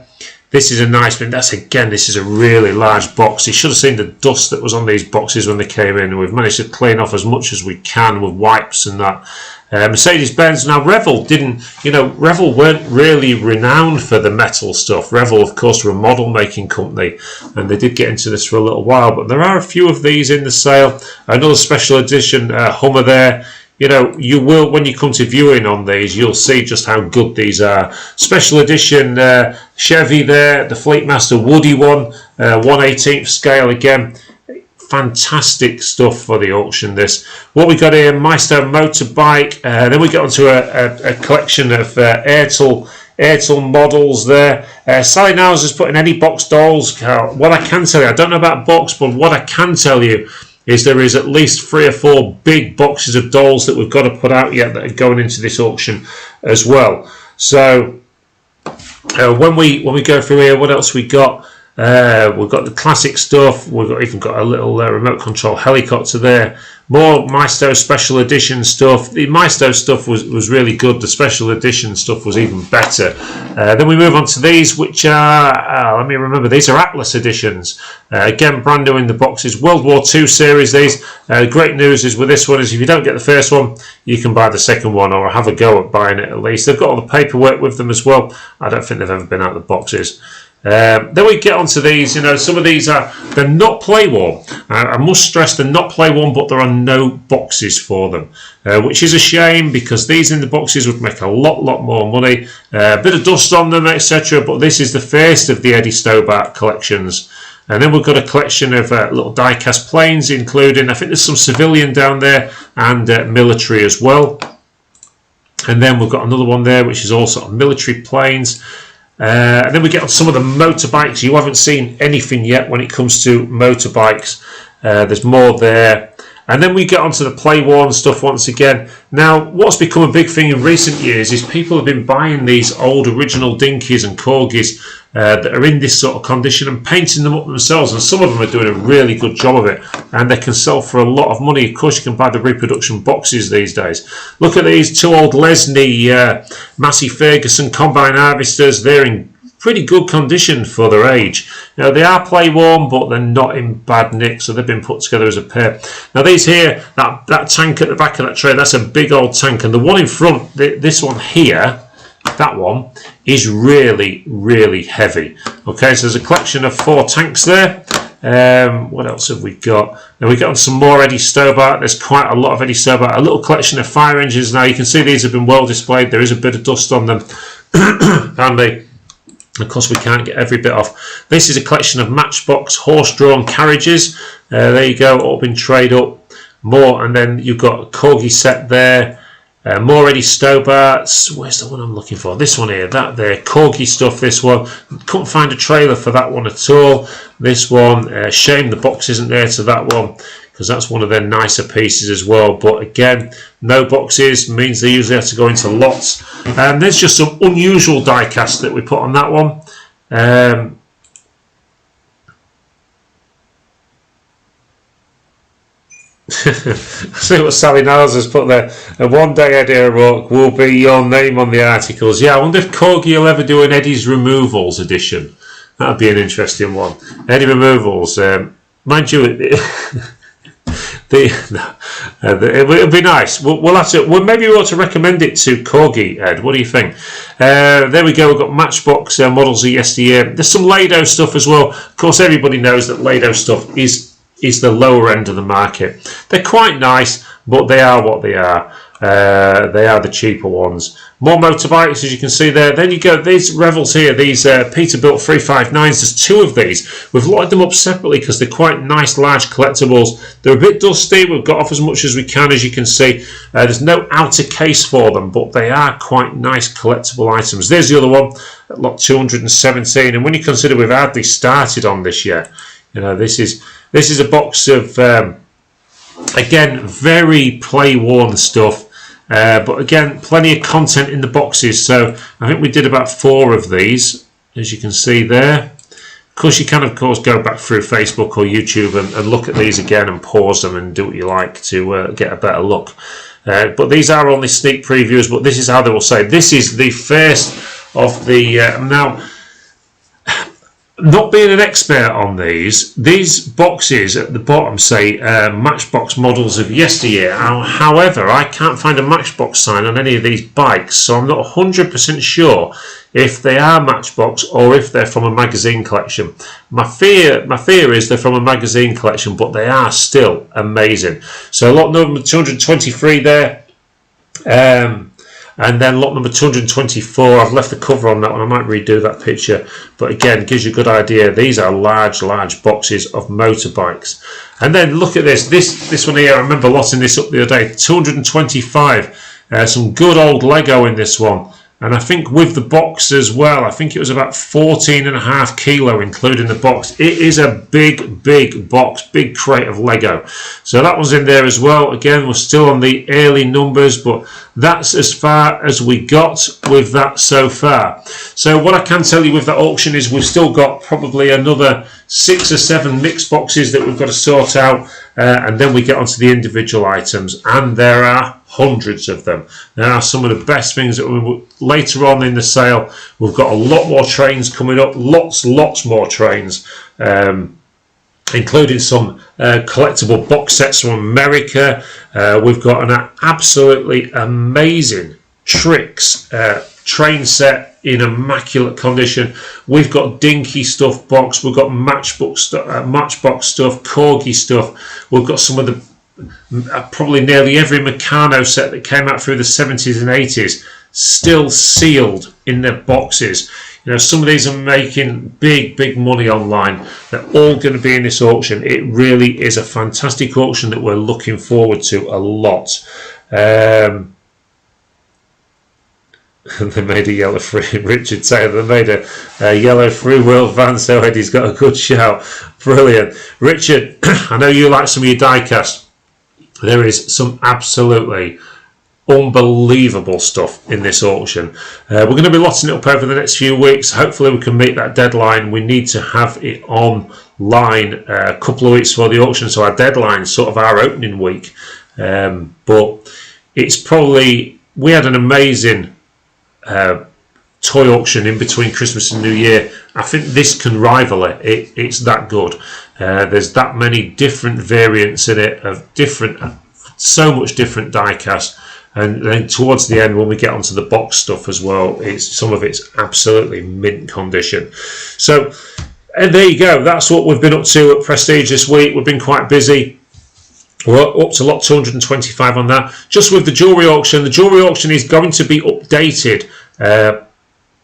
This is a nice one. This is a really large box. You should have seen the dust that was on these boxes when they came in. We've managed to clean off as much as we can with wipes and that. Mercedes-Benz. Now, Revell didn't, Revell weren't really renowned for the metal stuff. Revell, of course, were a model making company, and they did get into this for a little while, but there are a few of these in the sale. Another special edition Hummer there. You will, when you come to viewing on these, you'll see just how good these are. Special edition Chevy there, the Fleetmaster Woody one, 1/18 scale again. Fantastic stuff for the auction. This what we got here, Maestro motorbike. Then we get onto a collection of Airtel models there. Sally Niles has put in any box dolls. What I can tell you, I don't know about box, but what I can tell you is there is at least 3 or 4 big boxes of dolls that we've got to put out yet that are going into this auction as well. So when we go through here, what else we got? We've got the classic stuff. We've even got a little remote control helicopter there. More Maestro special edition stuff. The Maestro stuff was really good. The special edition stuff was even better. Then we move on to these, which are, let me remember, these are Atlas editions. Again, brand new in the boxes. World War II series, these. Great news is with this one is if you don't get the first one, you can buy the second one or have a go at buying it at least. They've got all the paperwork with them as well. I don't think they've ever been out of the boxes. Then we get onto these. Some of these they're not play worn. I must stress they're not play worn, but there are no boxes for them, which is a shame because these in the boxes would make a lot more money. A bit of dust on them, etc. But this is the first of the Eddie Stobart collections. And then we've got a collection of little die-cast planes, including, I think there's some civilian down there and military as well. And then we've got another one there, which is all sort of military planes. And then we get on some of the motorbikes. You haven't seen anything yet when it comes to motorbikes. There's more there. And then we get onto the play-worn stuff once again. Now, what's become a big thing in recent years is people have been buying these old original Dinkies and Corgis that are in this sort of condition and painting them up themselves. And some of them are doing a really good job of it. And they can sell for a lot of money. Of course, you can buy the reproduction boxes these days. Look at these 2 old Lesney Massey Ferguson combine harvesters. They're in pretty good condition for their age. They are play worn, but they're not in bad nick, so they've been put together as a pair. Now these here, that tank at the back of that tray, that's a big old tank, and the one in front, this one here, that one is really heavy. Okay, so there's a collection of 4 tanks there. What else have we got? Now we got on some more Eddie Stobart. There's quite a lot of Eddie Stobart. A little collection of fire engines. Now you can see these have been well displayed. There is a bit of dust on them. Pardon me. Of course, we can't get every bit off. This is a collection of Matchbox horse-drawn carriages. There you go, all been trayed up. More, and then you've got a Corgi set there. More Eddie Stobarts. Where's the one I'm looking for? This one here, that there. Corgi stuff, this one. Couldn't find a trailer for that one at all. This one, shame the box isn't there to that one, because that's one of their nicer pieces as well. But again, no boxes means they usually have to go into lots. And there's just some unusual die cast that we put on that one. See what Sally Niles has put there. And one day Eddie O'Rourke will be your name on the articles. Yeah, I wonder if Corgi will ever do an Eddie's Removals edition. That'd be an interesting one. Eddie Removals. Mind you, it'll be nice. We'll have to. Well, maybe we ought to recommend it to Corgi, Ed. What do you think? There we go. We've got Matchbox models of yesteryear. There's some Lado stuff as well. Of course, everybody knows that Lado stuff is the lower end of the market. They're quite nice, but they are what they are. They are the cheaper ones. More motorbikes, as you can see there. Then you go, these Revels here, these Peterbilt 359s, there's 2 of these. We've locked them up separately because they're quite nice, large collectibles. They're a bit dusty. We've got off as much as we can, as you can see. There's no outer case for them, but they are quite nice collectible items. There's the other one, at lot 217. And when you consider we've hardly started on this yet, this is a box of, again, very play-worn stuff. But again, plenty of content in the boxes. So I think we did about 4 of these, as you can see there. Of course, you can, of course, go back through Facebook or YouTube and look at these again and pause them and do what you like to get a better look. But these are only sneak previews, but this is how they will say. This is the first of the... now, Not being an expert on these boxes at the bottom say Matchbox models of yesteryear. However, I can't find a Matchbox sign on any of these bikes, so I'm not 100% sure if they are Matchbox or if they're from a magazine collection. My fear is they're from a magazine collection, but they are still amazing. So lot number 223 there. And then lot number 224, I've left the cover on that one. I might redo that picture, but again, gives you a good idea. These are large boxes of motorbikes. And then look at this one here. I remember lotting this up the other day. 225. Some good old Lego in this one. And I think with the box as well, I think it was about 14.5 kilo, including the box. It is a big box, big crate of Lego. So that was in there as well. Again, we're still on the early numbers, but that's as far as we got with that so far. So what I can tell you with that auction is we've still got probably another 6 or 7 mixed boxes that we've got to sort out, and then we get onto the individual items, and there are hundreds of them. There are some of the best things that we later on in the sale. We've got a lot more trains coming up, lots more trains, including some collectible box sets from America. We've got an absolutely amazing Tricks train set in immaculate condition. We've got dinky stuff box, we've got Matchbox stuff, Corgi stuff. We've got some of the probably nearly every Meccano set that came out through the 70s and 80s still sealed in their boxes. You know, some of these are making big money online. They're all going to be in this auction. It really is a fantastic auction that we're looking forward to a lot. They made a yellow free, Richard Taylor, they made a yellow freewheel van, so Eddie's got a good shout. Brilliant. Richard, I know you like some of your die-cast. There is some absolutely unbelievable stuff in this auction. We're going to be lotting it up over the next few weeks. Hopefully we can meet that deadline. We need to have it online a couple of weeks before the auction, so our deadline is sort of our opening week. But it's probably, we had an amazing toy auction in between Christmas and New Year. I think this can rival it. It's that good. There's that many different variants in it of so much different die-cast, and then towards the end when we get onto the box stuff as well, some of it's absolutely mint condition. So and there you go, that's what we've been up to at Prestige this week. We've been quite busy. We're up to lot 225 on that. Just with the jewellery auction, the jewellery auction is going to be updated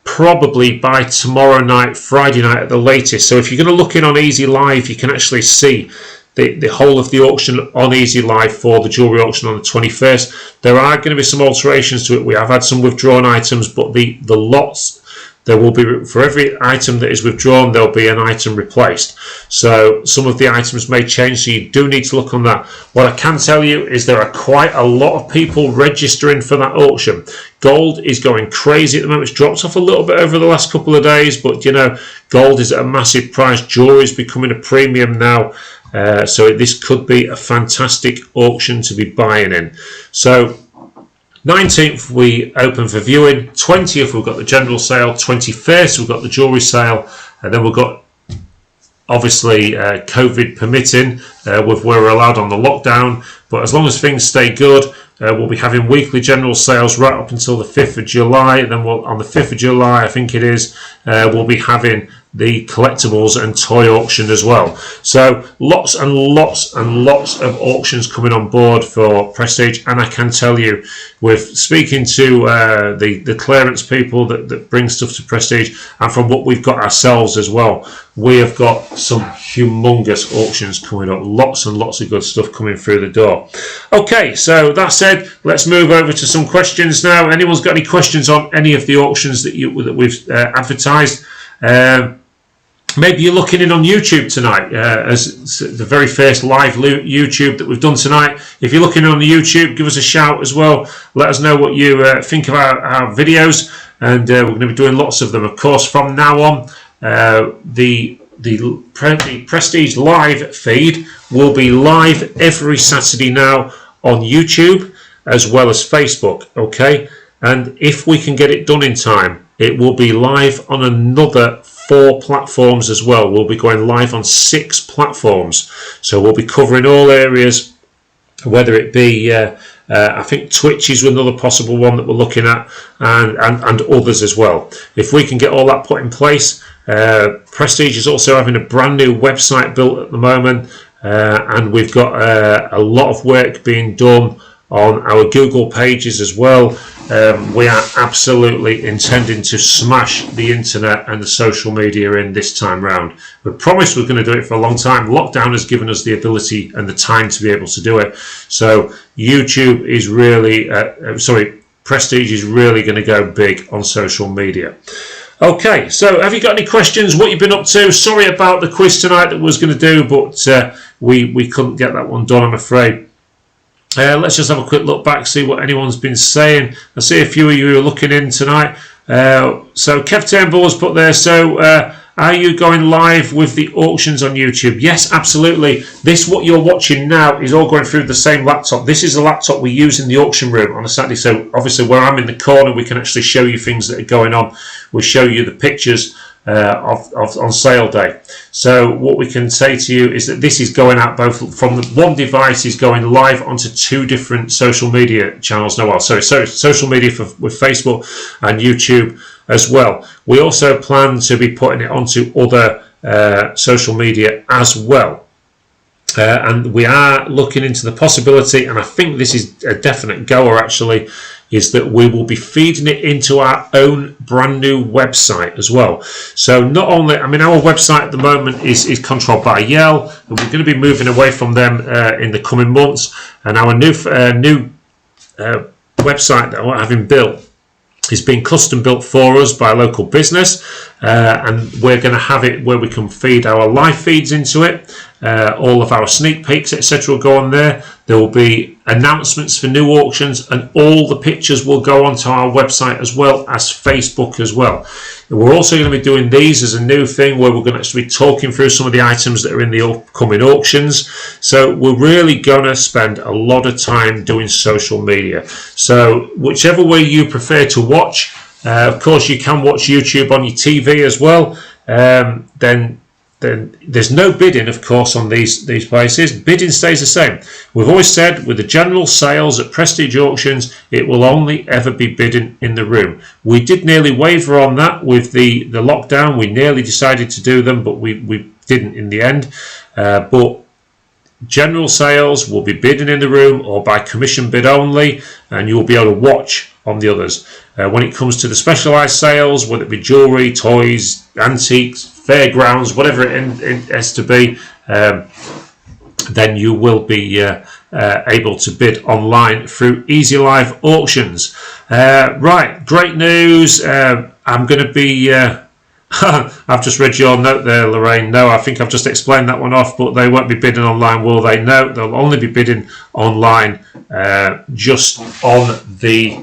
probably by tomorrow night, Friday night at the latest. So if you're going to look in on Easy Live, you can actually see the whole of the auction on Easy Live for the jewellery auction on the 21st. There are going to be some alterations to it. We have had some withdrawn items, but the lots, there will be, for every item that is withdrawn, there'll be an item replaced. So some of the items may change, so you do need to look on that. What I can tell you is there are quite a lot of people registering for that auction. Gold is going crazy at the moment. It's dropped off a little bit over the last couple of days, but you know, gold is at a massive price. Jewelry is becoming a premium now. So this could be a fantastic auction to be buying in. So 19th we open for viewing, 20th we've got the general sale, 21st we've got the jewellery sale, and then we've got obviously COVID permitting, with where we're allowed on the lockdown, but as long as things stay good, we'll be having weekly general sales right up until the 5th of July, and then on the 5th of July I think it is, we'll be having the collectibles and toy auction as well. So lots and lots of auctions coming on board for Prestige, and I can tell you, with speaking to the clearance people that bring stuff to Prestige, and from what we've got ourselves as well, we have got some humongous auctions coming up. Lots and lots of good stuff coming through the door. Okay, so that said, let's move over to some questions now. Anyone's got any questions on any of the auctions that we've advertised? Maybe you're looking in on YouTube tonight, as the very first live YouTube that we've done tonight. If you're looking on the YouTube, give us a shout as well. Let us know what you think of our videos, and we're going to be doing lots of them. Of course, from now on, the Prestige Live feed will be live every Saturday now on YouTube as well as Facebook. Okay, and if we can get it done in time, it will be live on another 4 platforms as well. We'll be going live on 6 platforms, so we'll be covering all areas, whether it be I think Twitch is another possible one that we're looking at, and others as well. If we can get all that put in place, Prestige is also having a brand new website built at the moment, and we've got a lot of work being done on our Google pages as well. We are absolutely intending to smash the internet and the social media in this time round. We promised we're going to do it for a long time. Lockdown has given us the ability and the time to be able to do it. So YouTube is really, Prestige is really going to go big on social media. Okay, so have you got any questions? What you've been up to? Sorry about the quiz tonight that we was going to do, but we couldn't get that one done, I'm afraid. Let's just have a quick look back, see what anyone's been saying. I see a few of you are looking in tonight. So Kev Turnbull has put there, so are you going live with the auctions on YouTube? Yes, absolutely. This, what you're watching now, is all going through the same laptop. This is the laptop we use in the auction room on a Saturday. So obviously where I'm in the corner, we can actually show you things that are going on. We'll show you the pictures on sale day. So what we can say to you is that this is going out both from the one device, is going live onto 2 different social media channels. No, well, sorry, social media with Facebook and YouTube as well. We also plan to be putting it onto other social media as well. And we are looking into the possibility, and I think this is a definite goer actually, is that we will be feeding it into our own brand new website as well. So not only, I mean, our website at the moment is controlled by Yale, and we're going to be moving away from them in the coming months. And our new website that we're having built is being custom built for us by a local business, and we're going to have it where we can feed our live feeds into it. All of our sneak peeks, etc. will go on there. There will be announcements for new auctions, and all the pictures will go onto our website as well as Facebook as well. And we're also going to be doing these as a new thing where we're going to actually be talking through some of the items that are in the upcoming auctions. So we're really going to spend a lot of time doing social media. So whichever way you prefer to watch, of course you can watch YouTube on your TV as well. Then there's no bidding, of course, on these places. Bidding stays the same. We've always said with the general sales at Prestige Auctions, it will only ever be bidding in the room. We did nearly waver on that with the lockdown. We nearly decided to do them, but we didn't in the end. But general sales will be bidding in the room or by commission bid only, and you will be able to watch on the others. When it comes to the specialised sales, whether it be jewellery, toys, antiques, fairgrounds, whatever it has to be, then you will be able to bid online through Easy Live Auctions. Right, great news. I'm going to be... I've just read your note there, Lorraine. No, I think I've just explained that one off, but they won't be bidding online, will they? No, they'll only be bidding online just on the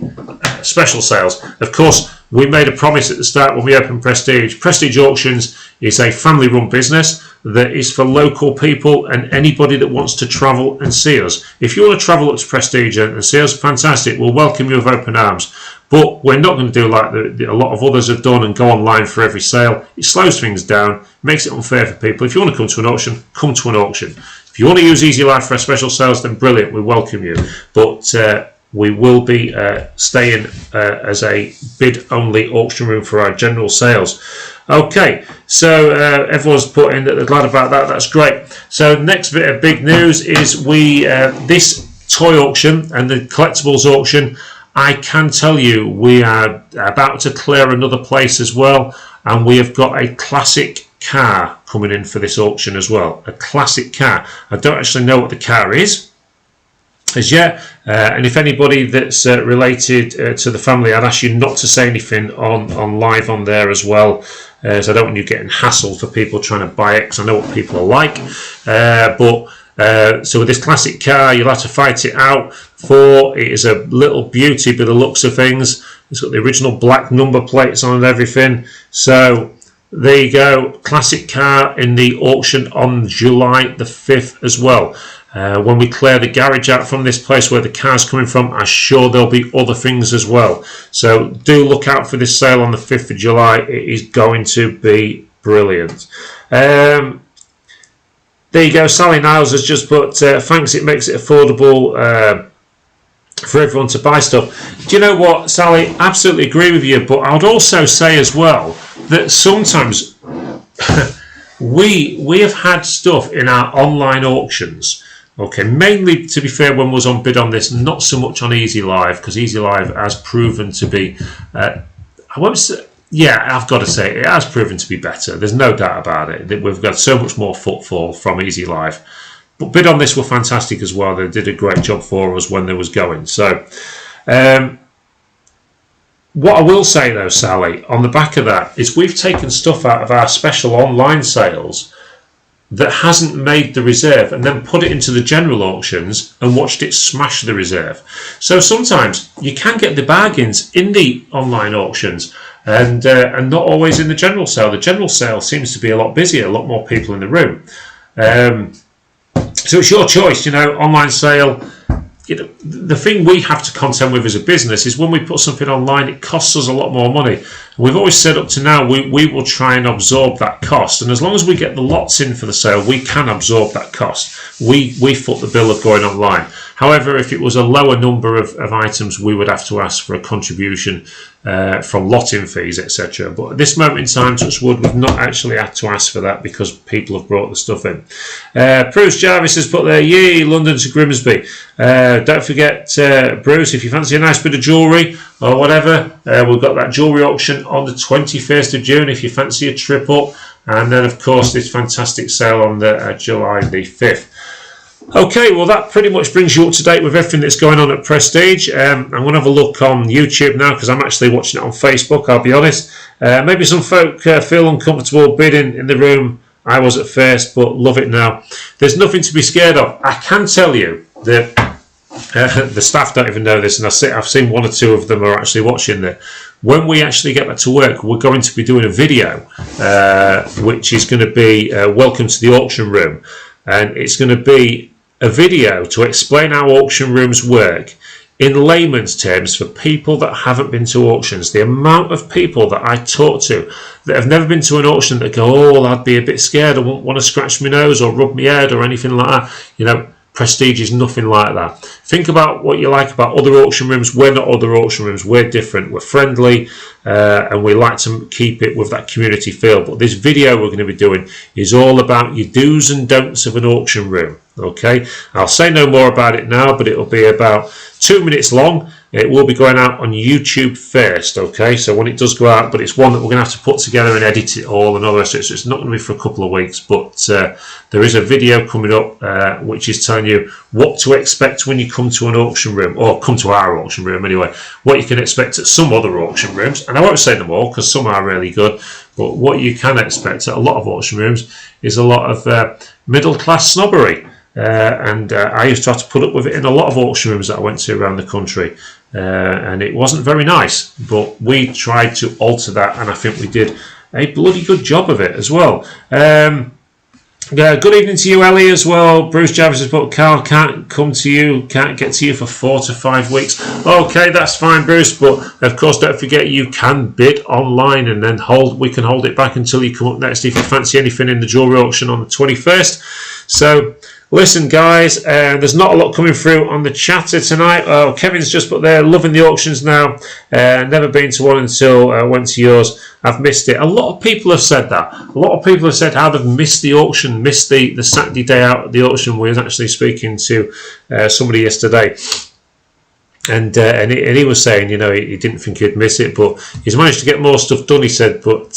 special sales. Of course, we made a promise at the start when we opened Prestige. Prestige Auctions is a family-run business that is for local people and anybody that wants to travel and see us. If you want to travel up to Prestige and see us, fantastic. We'll welcome you with open arms. But we're not going to do like a lot of others have done and go online for every sale. It slows things down, makes it unfair for people. If you want to come to an auction, come to an auction. If you want to use Easy Life for a special sales, then brilliant, we welcome you. But we will be staying as a bid-only auction room for our general sales. Okay, so everyone's put in that they're glad about that. That's great. So next bit of big news is this toy auction and the collectibles auction. I can tell you we are about to clear another place as well, and we have got a classic car coming in for this auction as well. A classic car. I don't actually know what the car is as yet, and if anybody that's related to the family, I'd ask you not to say anything on live on there as well, as I don't want you getting hassled for people trying to buy it, because I know what people are like. So with this classic car, you'll have to fight it out for. It is a little beauty by the looks of things. It's got the original black number plates on and everything. So there you go, classic car in the auction on July the 5th as well. When we clear the garage out from this place where the car's coming from, I'm sure there'll be other things as well. So do look out for this sale on the 5th of July. It is going to be Brilliant. There you go. Sally Niles has just put, thanks, it makes it affordable for everyone to buy stuff. Do you know what, Sally? Absolutely agree with you, but I'd also say as well that sometimes we have had stuff in our online auctions. Okay, mainly, to be fair, when was on bid on this, not so much on Easy Live, because Easy Live has proven to be, I won't say, yeah, I've got to say, it has proven to be better. There's no doubt about it. We've got so much more footfall from Easy Live. But bid on this were fantastic as well. They did a great job for us when they was going. So, what I will say though, Sally, on the back of that, is we've taken stuff out of our special online sales that hasn't made the reserve and then put it into the general auctions and watched it smash the reserve. So sometimes you can get the bargains in the online auctions and not always in the general sale. The general sale seems to be a lot busier, a lot more people in the room. So it's your choice, you know, online sale. You know, the thing we have to contend with as a business is when we put something online, it costs us a lot more money. We've always said up to now we will try and absorb that cost, and as long as we get the lots in for the sale, we can absorb that cost. We foot the bill of going online. However, if it was a lower number of items, we would have to ask for a contribution from lotting fees, etc. But at this moment in time, touch wood, we've not actually had to ask for that because people have brought the stuff in. Bruce Jarvis has put there, yay, London to Grimsby. Don't forget, Bruce, if you fancy a nice bit of jewellery or whatever, we've got that jewellery auction on the 21st of June if you fancy a trip up. And then, of course, this fantastic sale on the July the 5th. Okay, well that pretty much brings you up to date with everything that's going on at Prestige. I'm going to have a look on YouTube now because I'm actually watching it on Facebook, I'll be honest. Maybe some folk feel uncomfortable bidding in the room. I was at first, but love it now. There's nothing to be scared of. I can tell you that the staff don't even know this, and I've seen one or two of them are actually watching that. When we actually get back to work, we're going to be doing a video, which is going to be Welcome to the Auction Room. And it's going to be a video to explain how auction rooms work in layman's terms for people that haven't been to auctions. The amount of people that I talk to that have never been to an auction that go, oh, well, I'd be a bit scared, I wouldn't want to scratch my nose or rub my head or anything like that. You know, Prestige is nothing like that. Think about what you like about other auction rooms. We're not other auction rooms. We're different. We're friendly, and we like to keep it with that community feel. But this video we're going to be doing is all about your do's and don'ts of an auction room. Okay, I'll say no more about it now, but it'll be about 2 minutes long. It will be going out on YouTube first, okay? So when it does go out, but it's one that we're going to have to put together and edit it all and all the rest of it. So it's not going to be for a couple of weeks, but there is a video coming up which is telling you what to expect when you come to an auction room, or come to our auction room anyway, what you can expect at some other auction rooms. And I won't say them all because some are really good, but what you can expect at a lot of auction rooms is a lot of middle-class snobbery. I used to have to put up with it in a lot of auction rooms that I went to around the country, and it wasn't very nice, but we tried to alter that, and I think we did a bloody good job of it as well. Good evening to you, Ellie, as well. Bruce Jarvis has put, Carl can't come to you, can't get to you for 4 to 5 weeks. Okay, that's fine, Bruce, but of course don't forget you can bid online, and then we can hold it back until you come up next if you fancy anything in the jewellery auction on the 21st. So listen, guys, there's not a lot coming through on the chatter tonight. Kevin's just put there, loving the auctions now. Never been to one until I went to yours. I've missed it. A lot of people have said that. A lot of people have said how they've missed the auction, missed the Saturday day out at the auction. We was actually speaking to somebody yesterday. And he was saying, you know, he didn't think he'd miss it, but he's managed to get more stuff done, he said, but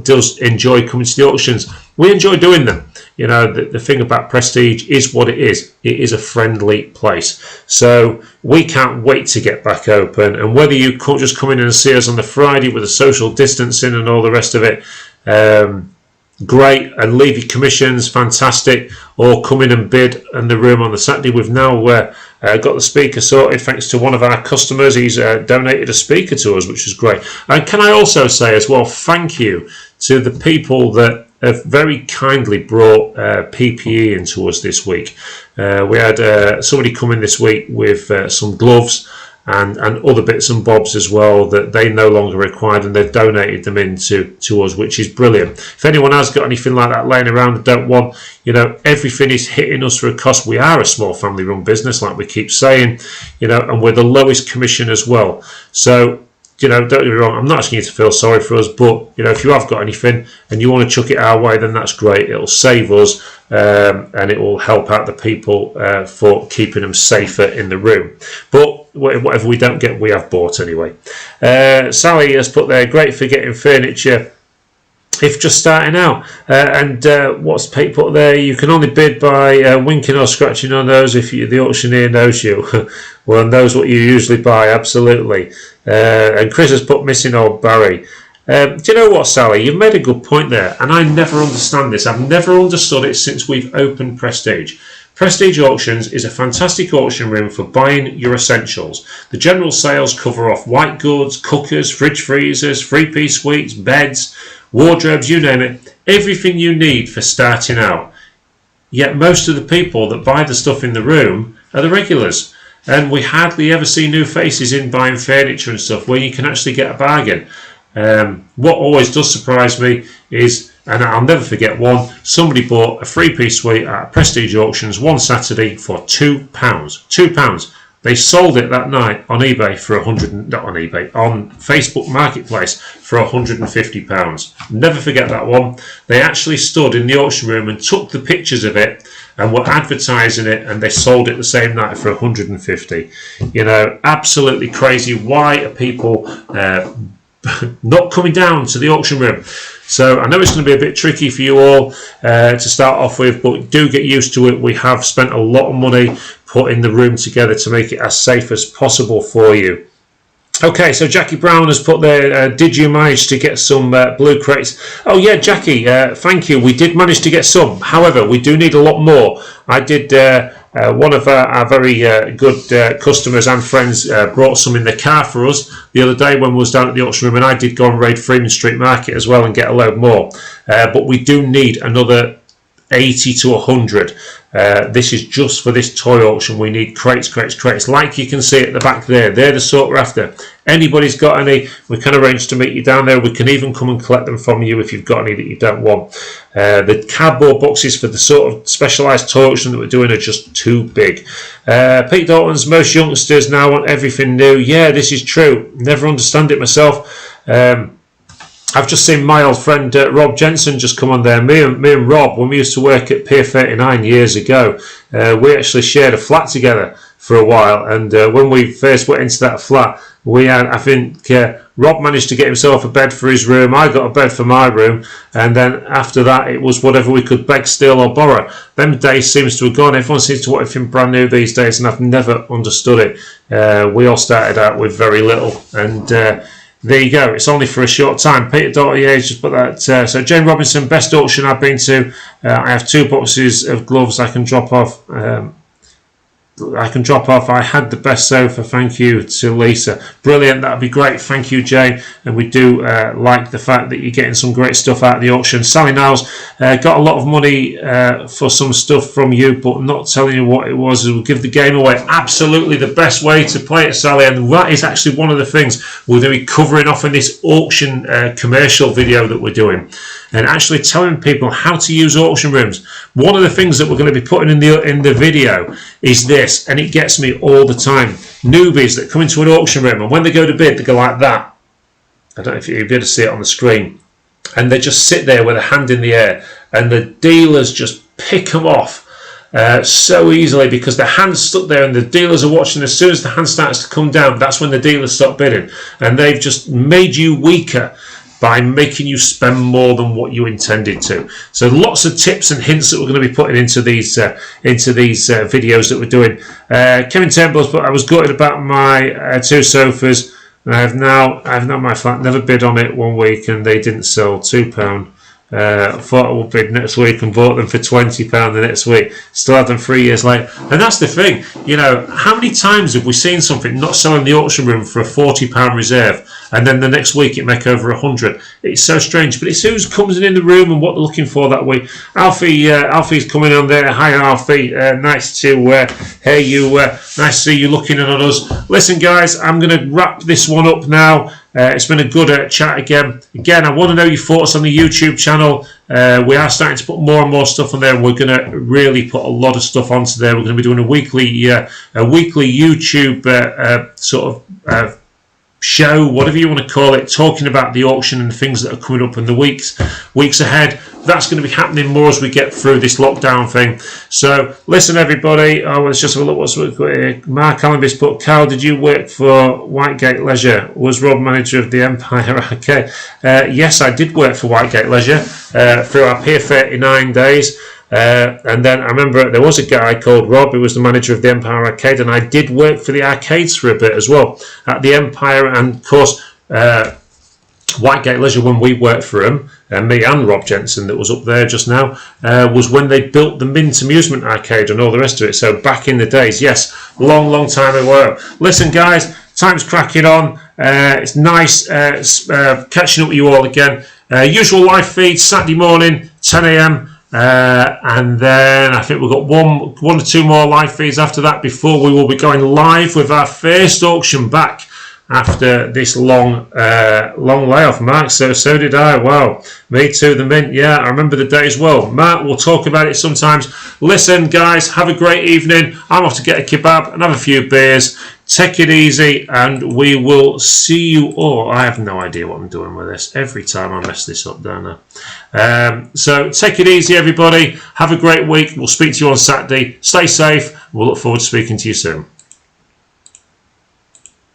does enjoy coming to the auctions. We enjoy doing them. You know, the thing about Prestige is what it is. It is a friendly place. So we can't wait to get back open. And whether you just come in and see us on the Friday with the social distancing and all the rest of it, great, and leave your commissions, fantastic, or come in and bid in the room on the Saturday. We've now got the speaker sorted thanks to one of our customers. He's donated a speaker to us, which is great. And can I also say as well, thank you to the people that have very kindly brought PPE into us this week. We had somebody come in this week with some gloves and other bits and bobs as well that they no longer required, and they've donated them into us, which is brilliant. If anyone has got anything like that laying around and don't want, you know, everything is hitting us for a cost. We are a small family run business, like we keep saying, you know, and we're the lowest commission as well. So, you know, don't get me wrong, I'm not asking you to feel sorry for us, but, you know, if you have got anything and you want to chuck it our way, then that's great. It'll save us, and it will help out the people for keeping them safer in the room. But whatever we don't get, we have bought anyway. Sally has put there, great for getting furniture if just starting out. And what's Pete put there? You can only bid by winking or scratching on those if the auctioneer knows you. Well, knows what you usually buy, absolutely. And Chris has put missing old Barry. Do you know what, Sally? You've made a good point there, and I never understand this. I've never understood it since we've opened Prestige. Prestige Auctions is a fantastic auction room for buying your essentials. The general sales cover off white goods, cookers, fridge freezers, three-piece suites, beds, wardrobes, you name it. Everything you need for starting out. Yet most of the people that buy the stuff in the room are the regulars. And we hardly ever see new faces in buying furniture and stuff where you can actually get a bargain. What always does surprise me is, and I'll never forget one, somebody bought a three-piece suite at Prestige Auctions one Saturday for £2. £2. They sold it that night on eBay for on Facebook Marketplace for £150. Never forget that one. They actually stood in the auction room and took the pictures of it and were advertising it, and they sold it the same night for £150. You know, absolutely crazy. Why are people not coming down to the auction room? So I know it's going to be a bit tricky for you all to start off with, but do get used to it. We have spent a lot of money putting the room together to make it as safe as possible for you. Okay, so Jackie Brown has put there, did you manage to get some blue crates? Oh yeah, Jackie, thank you. We did manage to get some. However, we do need a lot more. I did, one of our very good customers and friends brought some in the car for us the other day when we was down at the auction room, and I did go and raid Freeman Street Market as well and get a load more. But we do need another 80 to 100. This is just for this toy auction. We need crates, like you can see at the back there. They're the sort we're after. Anybody's got any, we can arrange to meet you down there. We can even come and collect them from you if you've got any that you don't want. The cardboard boxes for the sort of specialised toy auction that we're doing are just too big. Pete Dalton's, most youngsters now want everything new. Yeah, this is true. Never understand it myself. I've just seen my old friend Rob Jensen just come on there. Me and Rob, when we used to work at Pier 39 years ago, we actually shared a flat together for a while. And when we first went into that flat, we had, I think, Rob managed to get himself a bed for his room. I got a bed for my room. And then after that, it was whatever we could beg, steal or borrow. Them days seems to have gone. Everyone seems to want everything brand new these days, and I've never understood it. We all started out with very little, and there you go. It's only for a short time. Peter Dortier just put that. So Jane Robinson, best auction I've been to. I have 2 boxes of gloves I can drop off. I had the best sofa. Thank you to Lisa. Brilliant. That'd be great. Thank you, Jane. And we do like the fact that you're getting some great stuff out of the auction. Sally Niles got a lot of money for some stuff from you, but not telling you what it was. We'll give the game away. Absolutely the best way to play it, Sally. And that is actually one of the things we're going to be covering off in this auction commercial video that we're doing, and actually telling people how to use auction rooms. One of the things that we're going to be putting in the video is this, and it gets me all the time. Newbies that come into an auction room, and when they go to bid, they go like that. I don't know if you'll be able to see it on the screen. And they just sit there with a hand in the air, and the dealers just pick them off so easily because the hand's stuck there, and the dealers are watching. As soon as the hand starts to come down, that's when the dealers stop bidding, and they've just made you weaker by making you spend more than what you intended to. So lots of tips and hints that we're going to be putting into these videos that we're doing. Kevin Turnbull's put, I was gutted about my 2 sofas. I have now my flat, never bid on it 1 week, and they didn't sell. £2. Thought I would bid next week and bought them for £20 the next week. Still had them 3 years later. And that's the thing, you know, how many times have we seen something not selling the auction room for a £40 reserve, and then the next week it make over 100. It's so strange, but it's who's comes in the room and what they're looking for that week. Alfie's coming on there. Hi Alfie, nice to hear you. Nice to see you looking in on us. Listen guys, I'm going to wrap this one up now. It's been a good chat again. Again, I want to know your thoughts on the YouTube channel. We are starting to put more and more stuff on there. We're going to really put a lot of stuff onto there. We're going to be doing a weekly YouTube sort of show, whatever you want to call it, talking about the auction and the things that are coming up in the weeks ahead. That's going to be happening more as we get through this lockdown thing. So listen everybody, let's just have a look what's here. Mark Allenby's put, Carl, did you work for Whitegate Leisure? Was Rob manager of the Empire Arcade? Yes, I did work for Whitegate Leisure through our Pier 39 days. And then I remember there was a guy called Rob who was the manager of the Empire Arcade, and I did work for the arcades for a bit as well at the Empire, and of course Whitegate Leisure, when we worked for them, me and Rob Jensen that was up there just now, was when they built the Mint Amusement Arcade and all the rest of it. So back in the days, yes, long time ago. Listen guys, time's cracking on. It's nice catching up with you all again. Usual live feed Saturday morning 10 a.m. And then I think we've got one or two more live feeds after that before we will be going live with our first auction back after this long layoff. Mark, so did I. Wow, me too, the Mint. Yeah, I remember the day as well. Mark, we'll talk about it sometimes. Listen guys, have a great evening. I'm off to get a kebab and have a few beers. Take it easy, and we will see you all. I have no idea what I'm doing with this. Every time I mess this up, don't I? So take it easy, everybody. Have a great week. We'll speak to you on Saturday. Stay safe. We'll look forward to speaking to you soon.